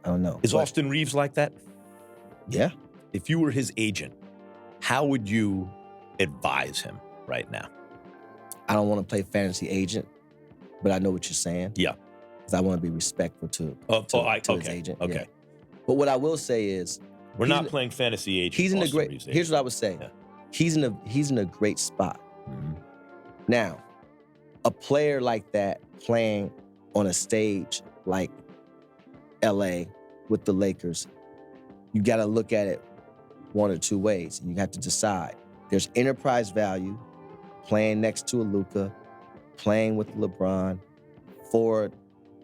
don't know. Is Austin Reaves like that? Yeah. If you were his agent, how would you advise him right now? I don't want to play fantasy agent, but I know what you're saying. Yeah. Because I want to be respectful to his agent. Okay. Yeah. But what I will say is, we're not playing fantasy agent. He's in a great. Here's what I would say. Yeah. He's in a great spot. Mm-hmm. Now, a player like that playing on a stage like LA with the Lakers, you got to look at it one or two ways. You have to decide. There's enterprise value playing next to a Luka, playing with LeBron for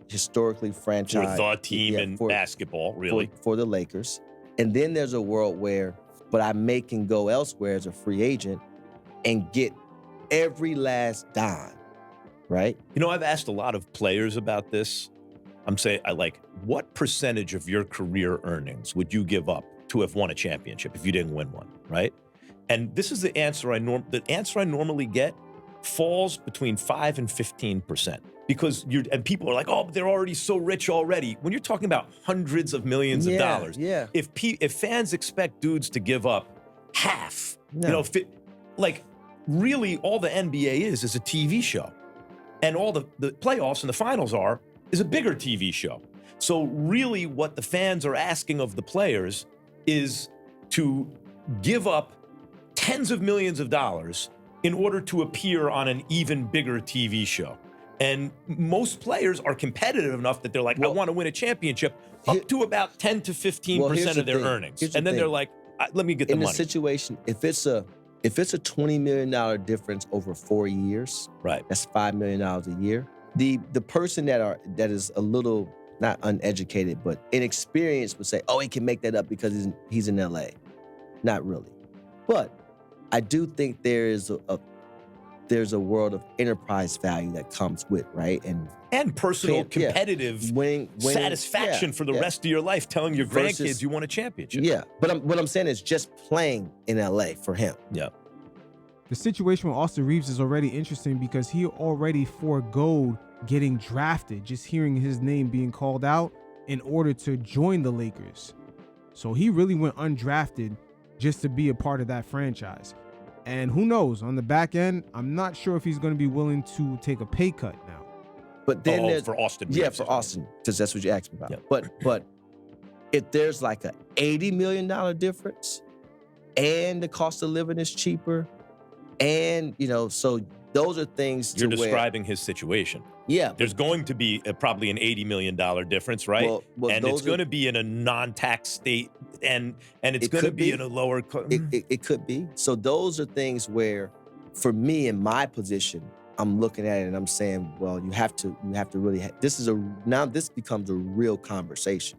historically franchised. For the team in basketball, really. For the Lakers. And then there's a world where, but I can go elsewhere as a free agent and get every last dime, right? You know, I've asked a lot of players about this. I'm saying, what percentage of your career earnings would you give up to have won a championship if you didn't win one, right? And this is the answer I normally get falls between 5 and 15%. Because people are like, oh, they're already so rich already. When you're talking about hundreds of millions of dollars, if fans expect dudes to give up half, really all the NBA is a TV show. And all the playoffs and the finals is a bigger TV show. So really what the fans are asking of the players is to give up tens of millions of dollars in order to appear on an even bigger TV show. And most players are competitive enough that they're like, I want to win a championship, up to about 10 to 15% of their earnings. And then they're like, let me get the money. In the situation, if it's a $20 million difference over 4 years, right? That's $5 million a year. The person that is a little not uneducated but inexperienced would say, oh, he can make that up because he's in LA. Not really. But I do think there's a world of enterprise value that comes with, right? And personal competitive winning satisfaction for the rest of your life, telling your grandkids you won a championship. Yeah, but what I'm saying is just playing in LA for him. Yeah. The situation with Austin Reaves is already interesting because he already forgoed getting drafted, just hearing his name being called out in order to join the Lakers. So he really went undrafted just to be a part of that franchise. And who knows, on the back end, I'm not sure if he's going to be willing to take a pay cut now. But then for Austin Reaves. Yeah, for Austin, because that's what you asked me about. Yeah. But if there's like a $80 million difference and the cost of living is cheaper, and, so those are things You're describing his situation. Yeah. There's going to be probably an $80 million difference, right? Well, and it's going to be in a non-tax state, and it's going to be in a lower... It could be. So those are things where, for me in my position, I'm looking at it and I'm saying, well, you have to really... Now this becomes a real conversation.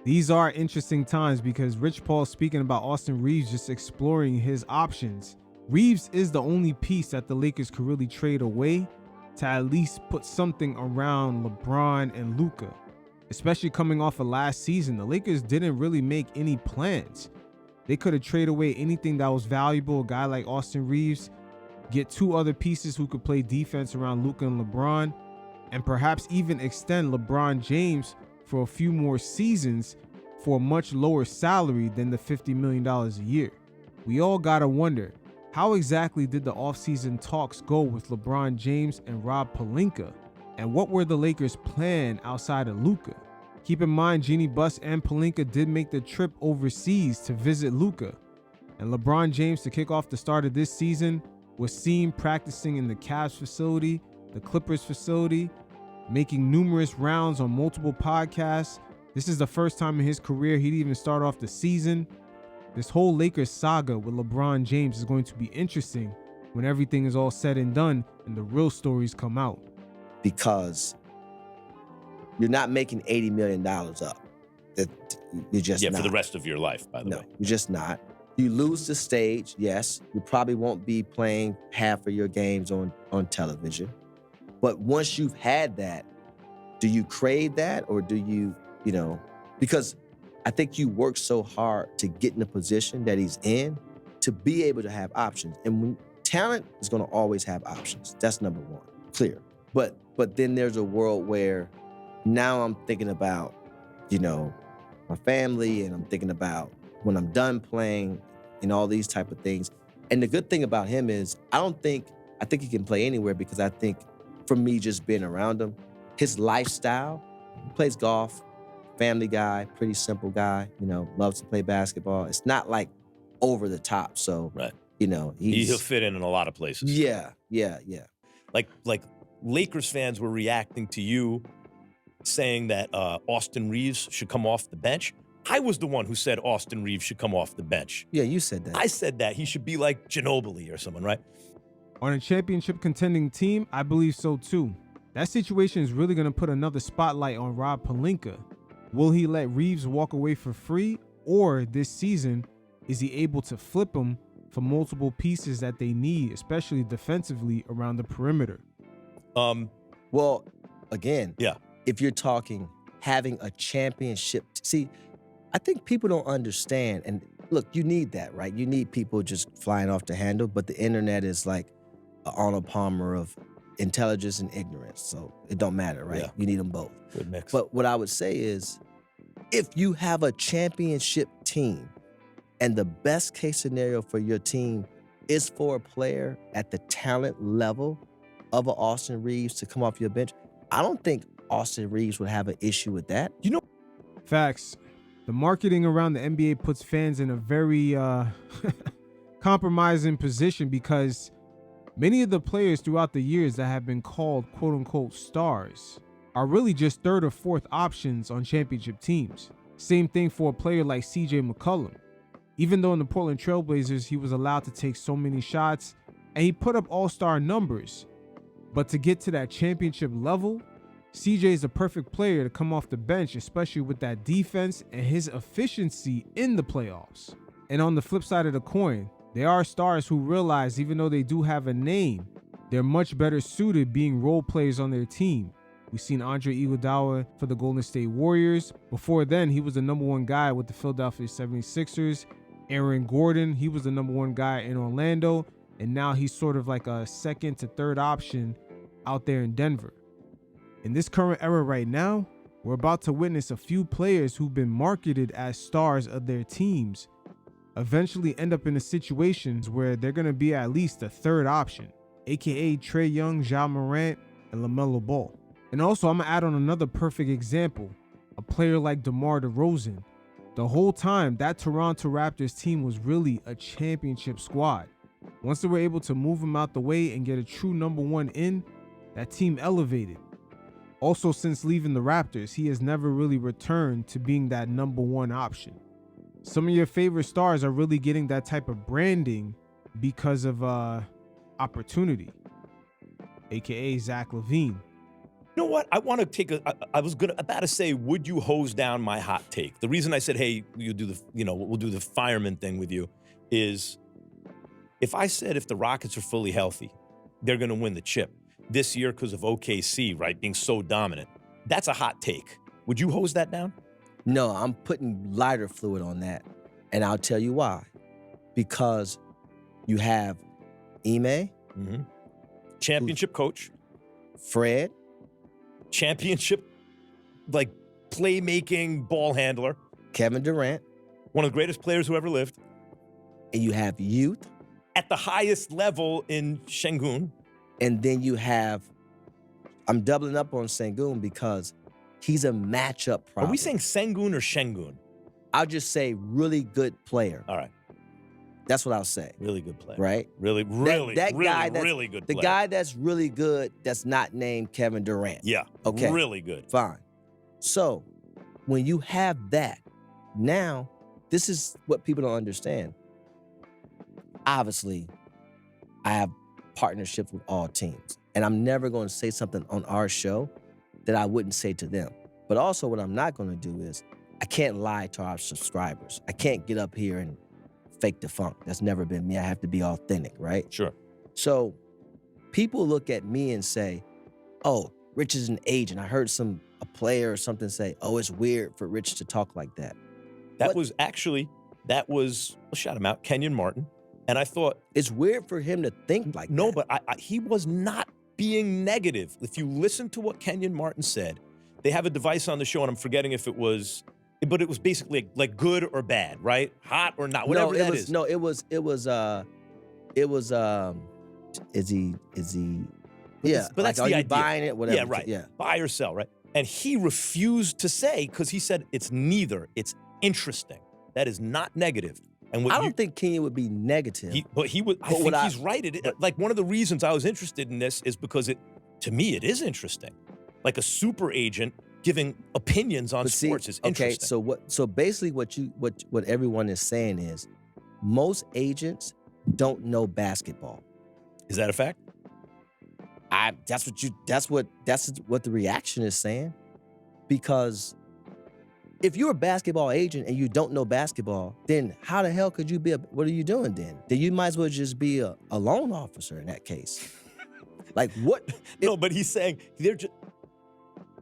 These are interesting times because Rich Paul's speaking about Austin Reaves just exploring his options. Reaves is the only piece that the Lakers could really trade away to at least put something around LeBron and Luka. Especially coming off of last season, the Lakers didn't really make any plans. They could have traded away anything that was valuable, a guy like Austin Reaves, get two other pieces who could play defense around Luka and LeBron, and perhaps even extend LeBron James for a few more seasons for a much lower salary than the $50 million a year. We all gotta wonder, how exactly did the offseason talks go with LeBron James and Rob Pelinka? And what were the Lakers' plan outside of Luka? Keep in mind, Jeanie Buss and Pelinka did make the trip overseas to visit Luka. And LeBron James, to kick off the start of this season, was seen practicing in the Cavs facility, the Clippers facility, making numerous rounds on multiple podcasts. This is the first time in his career he'd even start off the season. This whole Lakers saga with LeBron James is going to be interesting when everything is all said and done and the real stories come out. Because you're not making $80 million up. You're just not. For the rest of your life, by the way. No, you're just not. You lose the stage, yes. You probably won't be playing half of your games on television. But once you've had that, do you crave that, or do you, because I think you work so hard to get in the position that he's in to be able to have options. And talent is going to always have options. That's number one, clear. But then there's a world where now I'm thinking about, my family, and I'm thinking about when I'm done playing and all these type of things. And the good thing about him is I think he can play anywhere because I think for me just being around him, his lifestyle, he plays golf, family guy, pretty simple guy, loves to play basketball. It's not like over the top. So, right. He'll fit in a lot of places. Yeah. Like Lakers fans were reacting to you saying that Austin Reaves should come off the bench. I was the one who said Austin Reaves should come off the bench. Yeah, you said that. I said that. He should be like Ginobili or someone, right? On a championship contending team, I believe so too. That situation is really going to put another spotlight on Rob Pelinka. Will he let Reaves walk away for free, or this season, is he able to flip him for multiple pieces that they need, especially defensively around the perimeter? Well, again, yeah. If you're talking having a championship, see, I think people don't understand. And look, you need that, right? You need people just flying off the handle, but the internet is like an Arnold Palmer of intelligence and ignorance. So it don't matter, right? Yeah. You need them both. Good mix. But what I would say is, if you have a championship team and the best case scenario for your team is for a player at the talent level of an Austin Reaves to come off your bench, I don't think Austin Reaves would have an issue with that. Facts. The marketing around the NBA puts fans in a very compromising position because many of the players throughout the years that have been called quote-unquote stars are really just third or fourth options on championship teams. Same thing for a player like CJ McCollum. Even though in the Portland Trailblazers, he was allowed to take so many shots and he put up all-star numbers. But to get to that championship level, CJ is a perfect player to come off the bench, especially with that defense and his efficiency in the playoffs. And on the flip side of the coin, there are stars who realize even though they do have a name, they're much better suited being role players on their team. We've seen Andre Iguodala for the Golden State Warriors. Before then, he was the number one guy with the Philadelphia 76ers. Aaron Gordon, he was the number one guy in Orlando. And now he's sort of like a second to third option out there in Denver. In this current era right now, we're about to witness a few players who've been marketed as stars of their teams eventually end up in situations where they're going to be at least a third option, aka Trae Young, Ja Morant, and LaMelo Ball. And also, I'm going to add on another perfect example, a player like DeMar DeRozan. The whole time, that Toronto Raptors team was really a championship squad. Once they were able to move him out the way and get a true number one in, that team elevated. Also, since leaving the Raptors, he has never really returned to being that number one option. Some of your favorite stars are really getting that type of branding because of opportunity, aka Zach LaVine. You know what? I want to take I was about to say, would you hose down my hot take? The reason I said, hey, we'll do the fireman thing with you is if I said if the Rockets are fully healthy, they're going to win the chip this year because of OKC, right, being so dominant. That's a hot take. Would you hose that down? No, I'm putting lighter fluid on that. And I'll tell you why. Because you have Ime. Championship coach. Fred. Championship, like, playmaking ball handler. Kevin Durant. One of the greatest players who ever lived. And you have youth. At the highest level in Sengun. And then you have, I'm doubling up on Sengun because he's a matchup problem. Are we saying Sengun or Shengun? I'll just say really good player. All right. That's what I'll say. Really good player. Right? Really good player. The guy that's really good that's not named Kevin Durant. Yeah. Okay. Really good. Fine. So when you have that, now this is what people don't understand. Obviously, I have partnerships with all teams. And I'm never going to say something on our show that I wouldn't say to them. But also what I'm not going to do is I can't lie to our subscribers. I can't get up here and fake the funk. That's never been me. I have to be authentic, right? Sure. So people look at me and say, oh, Rich is an agent. I heard a player or something say, oh, it's weird for Rich to talk like that. That was, I'll shout him out, Kenyon Martin. And I thought, it's weird for him to think like that. No, but he was not being negative. If you listen to what Kenyon Martin said, they have a device on the show, and I'm forgetting if it was But it was basically like good or bad, right? Hot or not, whatever that is. No, it was is he yeah, but that's like, the are you idea. buying it, whatever. Yeah, right. Yeah. Buy or sell, right? And he refused to say, because he said it's neither. It's interesting. That is not negative. And what I don't think Kenya would be negative. I think he's right. Like one of the reasons I was interested in this is because to me, it is interesting. Like a super agent giving opinions on sports is interesting. Okay, so basically what everyone is saying is most agents don't know basketball. Is that a fact? That's what the reaction is saying. Because if you're a basketball agent and you don't know basketball, then how the hell could you be what are you doing then? Then you might as well just be a loan officer in that case. Like what? No, but he's saying they're just.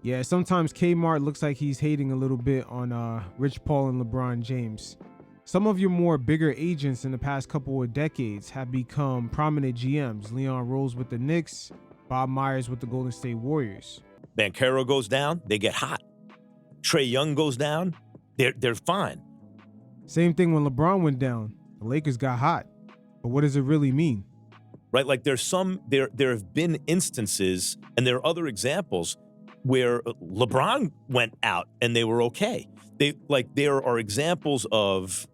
Yeah, sometimes Kmart looks like he's hating a little bit on Rich Paul and LeBron James. Some of your more bigger agents in the past couple of decades have become prominent GMs. Leon Rose with the Knicks, Bob Myers with the Golden State Warriors. Banchero goes down, they get hot. Trae Young goes down, they're fine. Same thing when LeBron went down. The Lakers got hot. But what does it really mean? Right, like there have been instances, and there are other examples where LeBron went out and they were okay. There are examples of,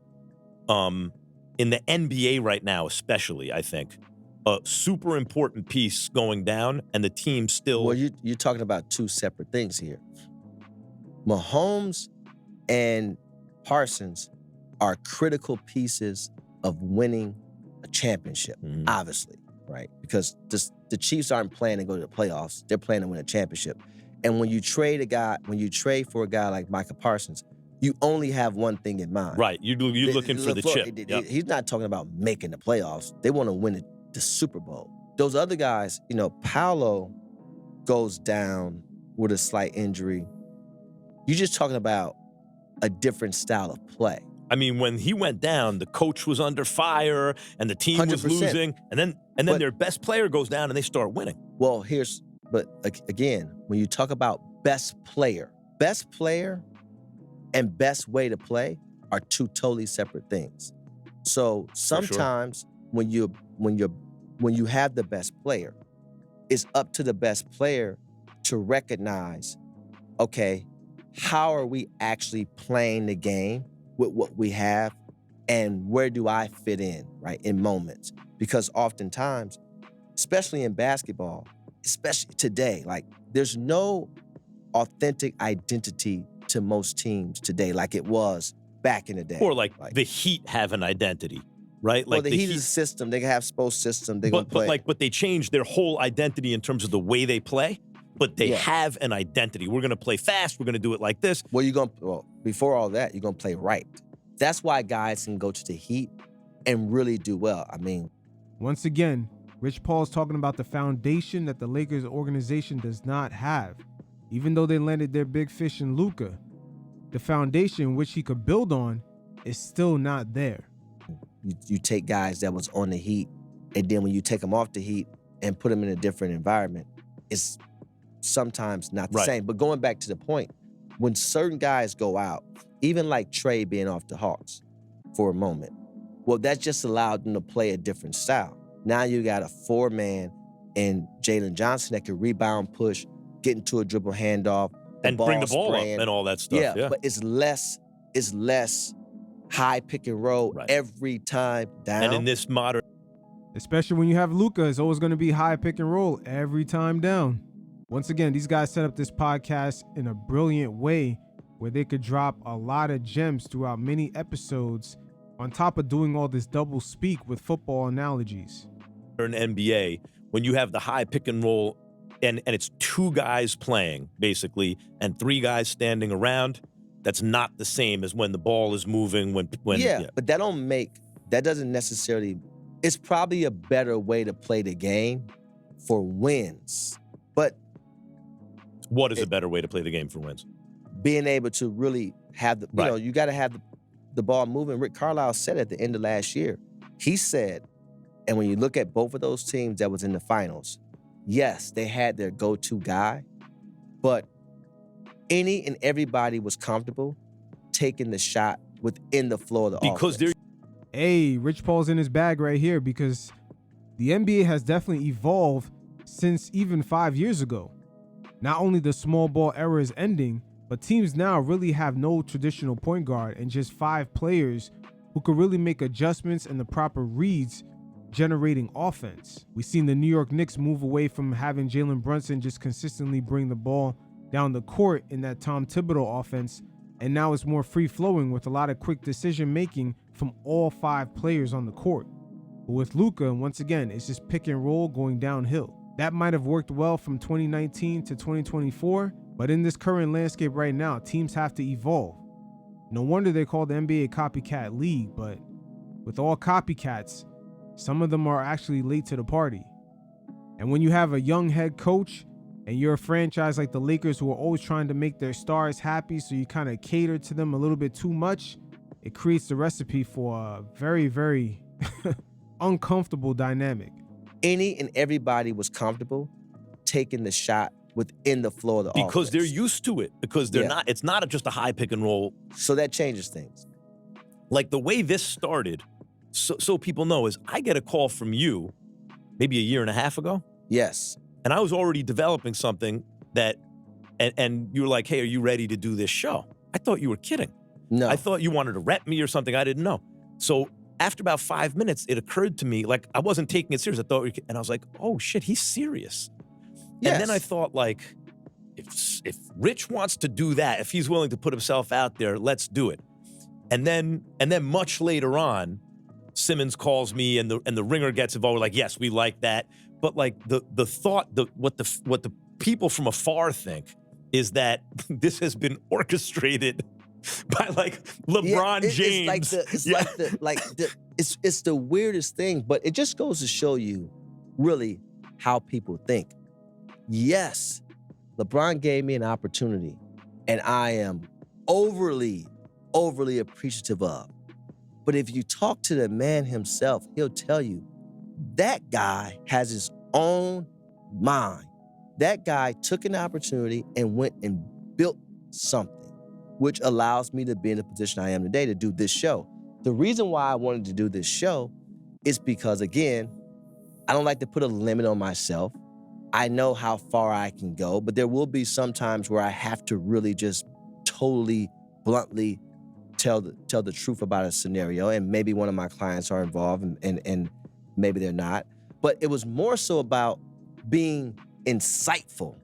in the NBA right now, especially, I think, a super important piece going down and the team still. Well, you're talking about two separate things here. Mahomes and Parsons are critical pieces of winning a championship, obviously, right? Because the Chiefs aren't playing to go to the playoffs; they're playing to win a championship. And when you trade for a guy like Micah Parsons, you only have one thing in mind. Right. You're looking for the chip. Yep. He's not talking about making the playoffs. They want to win the Super Bowl. Those other guys, Paolo goes down with a slight injury. You're just talking about a different style of play. I mean, when he went down, the coach was under fire and the team was 100%. losing. And then their best player goes down and they start winning. Well, but again, when you talk about best player and best way to play are two totally separate things. So sometimes when you have the best player, it's up to the best player to recognize, okay, how are we actually playing the game with what we have, and where do I fit in, right, in moments? Because oftentimes, especially in basketball, especially today, like there's no authentic identity to most teams today like it was back in the day. Or like the Heat have an identity, right? Well, Like the Heat is a system. They can have sports system. They're gonna play. But they changed their whole identity in terms of the way they play. But they have an identity. We're gonna play fast. We're gonna do it like this. Well, before all that, you're gonna play right. That's why guys can go to the Heat and really do well. I mean, once again, Rich Paul's talking about the foundation that the Lakers organization does not have. Even though they landed their big fish in Luka, the foundation which he could build on is still not there. You take guys that was on the Heat, and then when you take them off the Heat and put them in a different environment, it's sometimes not the same. But going back to the point, when certain guys go out, even like Trae being off the Hawks for a moment, well, that just allowed them to play a different style. Now you got a 4-man and Jalen Johnson that can rebound, push, get into a dribble handoff, and bring the ball up and all that stuff. Yeah, but it's less high pick and roll every time down. And in this modern, especially when you have Luka, it's always going to be high pick and roll every time down. Once again, these guys set up this podcast in a brilliant way where they could drop a lot of gems throughout many episodes on top of doing all this double speak with football analogies. In NBA, when you have the high pick and roll and it's 2 guys playing basically and 3 guys standing around, that's not the same as when the ball is moving. But that doesn't necessarily, it's probably a better way to play the game for wins. But what is a better way to play the game for wins? Being able to really have you got to have the ball moving. Rick Carlisle said at the end of last year, he said, and when you look at both of those teams that was in the finals, yes, they had their go-to guy, but any and everybody was comfortable taking the shot within the flow of the Because offense. Hey, Rich Paul's in his bag right here because the NBA has definitely evolved since even 5 years ago. Not only the small ball era is ending, but teams now really have no traditional point guard and just 5 players who could really make adjustments and the proper reads generating offense. We've seen the New York Knicks move away from having Jalen Brunson just consistently bring the ball down the court in that Tom Thibodeau offense, and now it's more free-flowing with a lot of quick decision-making from all 5 players on the court. But with Luka, once again, it's just pick and roll going downhill. That might have worked well from 2019 to 2024, but in this current landscape right now, teams have to evolve. No wonder they call the NBA a copycat league, but with all copycats, some of them are actually late to the party. And when you have a young head coach and you're a franchise like the Lakers who are always trying to make their stars happy, so you kind of cater to them a little bit too much, it creates the recipe for a very, very uncomfortable dynamic. Any and everybody was comfortable taking the shot within the flow of the offense. Because they're used to it. Because they're not. It's not just a high pick and roll. So that changes things. Like the way this started, so people know, is I get a call from you maybe a year and a half ago. Yes. And I was already developing something that, and you were like, hey, are you ready to do this show? I thought you were kidding. No. I thought you wanted to rep me or something. I didn't know. So after about 5 minutes, it occurred to me, like, I wasn't taking it serious. I thought, and I was like, oh shit, he's serious. Yes. And then I thought, like, if Rich wants to do that, if he's willing to put himself out there, let's do it. And then much later on, Simmons calls me and the ringer gets involved. We're like, yes, we like that. But like the thought, what the people from afar think is that this has been orchestrated by like LeBron James. It's the weirdest thing, but it just goes to show you really how people think. Yes, LeBron gave me an opportunity, and I am overly appreciative of. But if you talk to the man himself, he'll tell you that guy has his own mind. That guy took an opportunity and went and built something, which allows me to be in the position I am today to do this show. The reason why I wanted to do this show is because, again, I don't like to put a limit on myself. I know how far I can go, but there will be some times where I have to really just totally, bluntly tell the truth about a scenario, and maybe one of my clients are involved and maybe they're not. But it was more so about being insightful,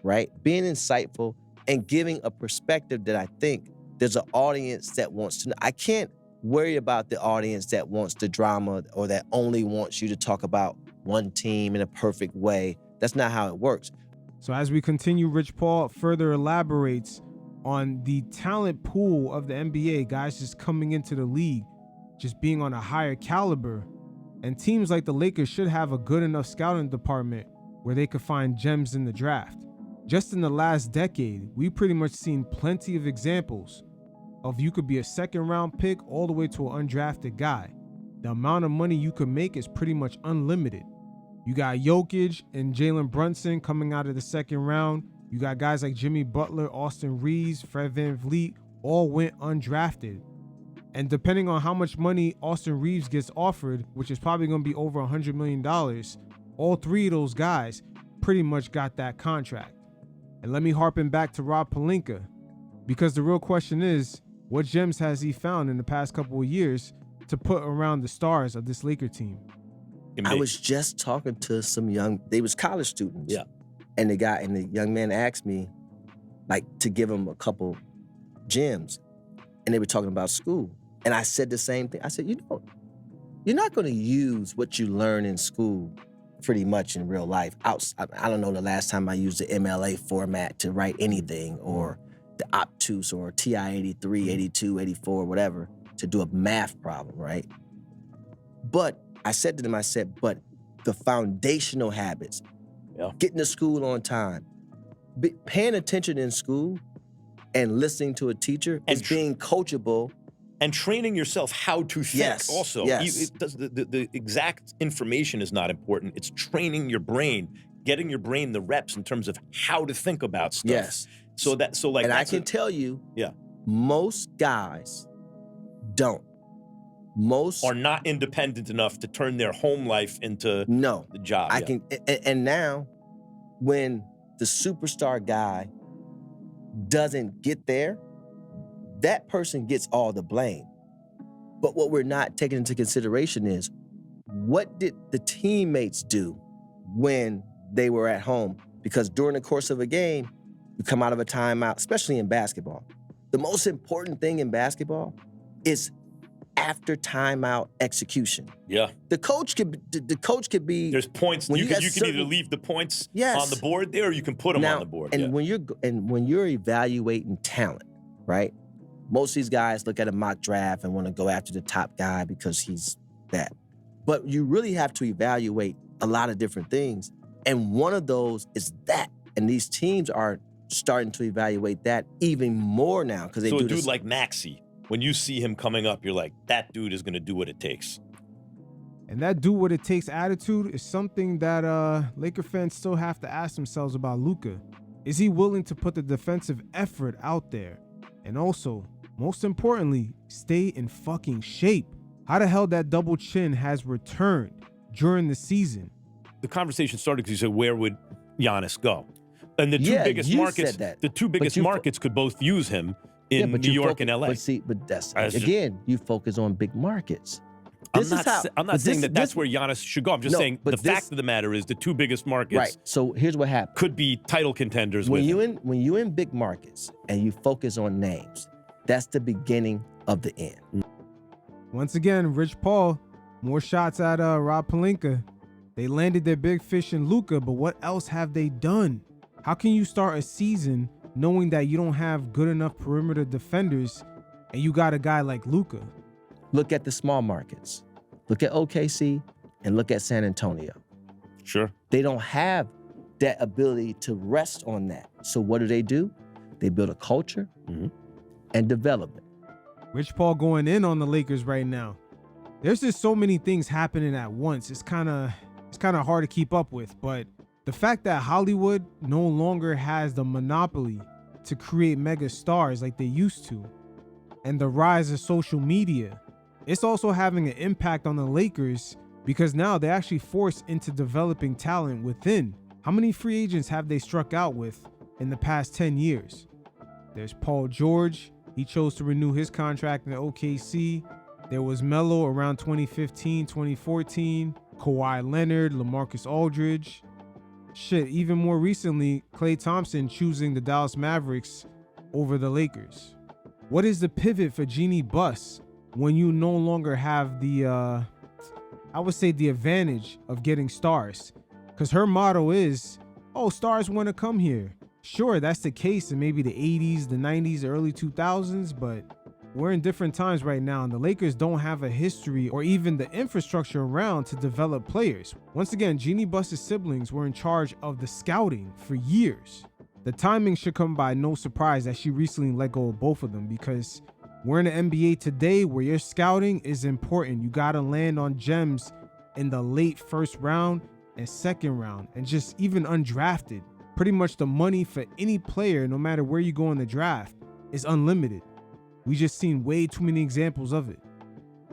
right? Being insightful and giving a perspective that I think there's an audience that wants to know. I can't worry about the audience that wants the drama or that only wants you to talk about one team in a perfect way. That's not how it works. So as we continue, Rich Paul further elaborates on the talent pool of the NBA, guys just coming into the league, just being on a higher caliber. And teams like the Lakers should have a good enough scouting department where they could find gems in the draft. Just in the last decade, we've pretty much seen plenty of examples of you could be a second round pick all the way to an undrafted guy. The amount of money you could make is pretty much unlimited. You got Jokic and Jalen Brunson coming out of the second round. You got guys like Jimmy Butler, Austin Reaves, Fred VanVleet, all went undrafted. And depending on how much money Austin Reaves gets offered, which is probably going to be over $100 million, all 3 of those guys pretty much got that contract. And let me harpen back to Rob Pelinka, because the real question is, what gems has he found in the past couple of years to put around the stars of this Laker team? I was just talking to some they was college students. Yeah. And the young man asked me, like, to give him a couple gems. And they were talking about school. And I said the same thing. I said, you're not going to use what you learn in school pretty much in real life. I don't know the last time I used the MLA format to write anything, or the obtuse or TI-83, 82, 84, whatever, to do a math problem, right? But I said to them, but the foundational habits, getting to school on time, paying attention in school and listening to a teacher, and being coachable. And training yourself how to think also. Yes. The exact information is not important. It's training your brain, getting your brain the reps in terms of how to think about stuff. Yes. So like, and I can tell you, most guys don't. Most are not independent enough to turn their home life into no. the job. I can, and now when the superstar guy doesn't get there, that person gets all the blame. But what we're not taking into consideration is, what did the teammates do when they were at home? Because during the course of a game, you come out of a timeout, especially in basketball. The most important thing in basketball is after timeout execution. Yeah. The coach could be. There's points. You can either leave the points Yes. on the board there, or you can put them on the board. And when you're evaluating talent, right? Most of these guys look at a mock draft and want to go after the top guy because he's that. But you really have to evaluate a lot of different things. And one of those is that. And these teams are starting to evaluate that even more now because they do So a this. dude like Maxey, when you see him coming up, you're like, that dude is going to do what it takes. And that do what it takes attitude is something that Laker fans still have to ask themselves about Luka. Is he willing to put the defensive effort out there? And also, most importantly, stay in fucking shape. How the hell that double chin has returned during the season? The conversation started because you said, where would Giannis go? And the two Yeah, biggest you markets, said that. the two biggest markets could both use him in New York and LA. But that's again, you focus on big markets. I'm not saying that's where Giannis should go. I'm just saying the fact of the matter is the two biggest markets. Right. So here's what happened. Could be title contenders. When you in big markets and you focus on names, that's the beginning of the end. Once again, Rich Paul, more shots at Rob Pelinka. They landed their big fish in Luka, but what else have they done? How can you start a season knowing that you don't have good enough perimeter defenders and you got a guy like Luka? Look at the small markets. Look at OKC and look at San Antonio. Sure. They don't have that ability to rest on that. So what do? They build a culture and development. Rich Paul going in on the Lakers right now. There's just so many things happening at once. It's kind of hard to keep up with, but the fact that Hollywood no longer has the monopoly to create mega stars like they used to, and the rise of social media, it's also having an impact on the Lakers because now they're actually forced into developing talent within. How many free agents have they struck out with in the past 10 years? There's Paul George. He chose to renew his contract in the OKC. There was Melo around 2015, 2014. Kawhi Leonard, LaMarcus Aldridge. Shit, even more recently, Klay Thompson choosing the Dallas Mavericks over the Lakers. What is the pivot for Jeannie Buss when you no longer have the, I would say the advantage of getting stars? Because her motto is, oh, stars want to come here. Sure, that's the case in maybe the 80s, the 90s, the early 2000s, but we're in different times right now, and the Lakers don't have a history or even the infrastructure around to develop players. Once again, Jeannie Buss's siblings were in charge of the scouting for years. The timing should come by no surprise that she recently let go of both of them, because we're in the NBA today where your scouting is important. You got to land on gems in the late first round and second round, and just even undrafted. Pretty much the money for any player, no matter where you go in the draft, is unlimited. We just seen way too many examples of it.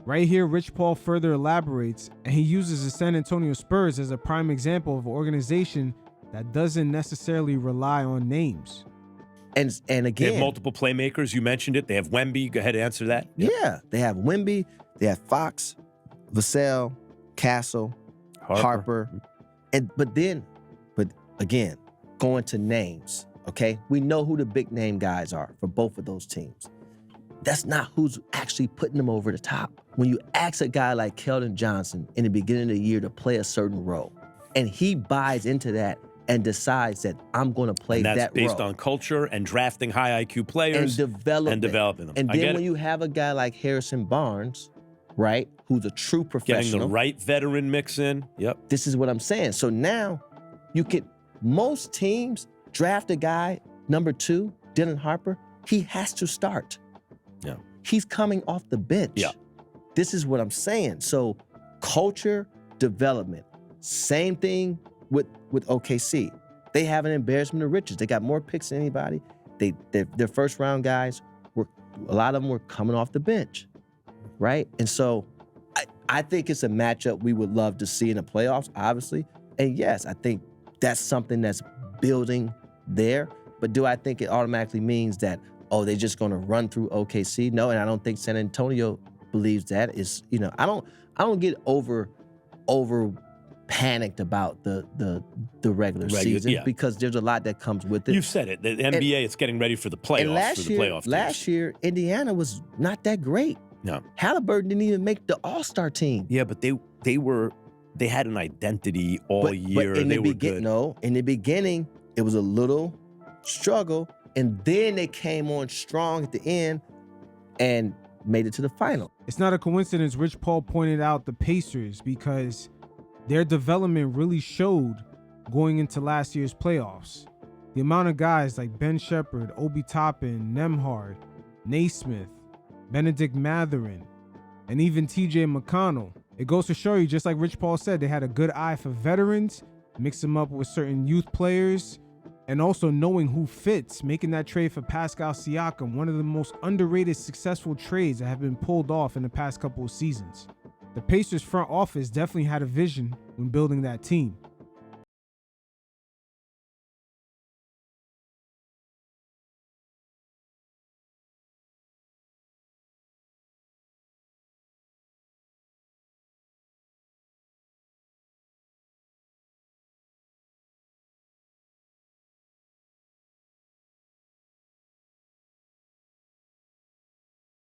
Right here, Rich Paul further elaborates, and he uses the San Antonio Spurs as a prime example of an organization that doesn't necessarily rely on names. And again, they have multiple playmakers. You mentioned it. They have Wemby. Go ahead and answer that. Yeah, they have Wemby. They have Fox, Vassell, Castle, Harper. But again, going to names, okay? We know who the big name guys are for both of those teams. That's not who's actually putting them over the top. When you ask a guy like Keldon Johnson in the beginning of the year to play a certain role, and he buys into that and decides that I'm going to play that role. That's based on culture and drafting high IQ players and developing them. And then when you have a guy like Harrison Barnes, right, who's a true professional. Getting the right veteran mix in. Yep. This is what I'm saying. So now most teams draft a guy, number 2, Dylan Harper, he has to start. Yeah. He's coming off the bench. Yeah. This is what I'm saying. So culture, development. Same thing with OKC. They have an embarrassment of riches. They got more picks than anybody. Their first round guys were a lot of them were coming off the bench, right? And so I think it's a matchup we would love to see in the playoffs, obviously. And yes, I think that's something that's building there. But do I think it automatically means that, oh, they're just going to run through OKC? No, and I don't think San Antonio believes that. Is, you know, I don't get over panicked about the regular season because there's a lot that comes with it. You've said it. The NBA is getting ready for the playoffs. Last year, Indiana was not that great. No. Halliburton didn't even make the All-Star team. Yeah, but they had an identity all year. But they were good. No, in the beginning, it was a little struggle, and then they came on strong at the end and made it to the final. It's not a coincidence Rich Paul pointed out the Pacers because their development really showed going into last year's playoffs. The amount of guys like Ben Shepherd, Obi Toppin, Nembhard, Naismith, Benedict Mathurin, and even TJ McConnell. It goes to show you, just like Rich Paul said, they had a good eye for veterans, mix them up with certain youth players, and also knowing who fits, making that trade for Pascal Siakam, one of the most underrated successful trades that have been pulled off in the past couple of seasons. The Pacers front office definitely had a vision when building that team.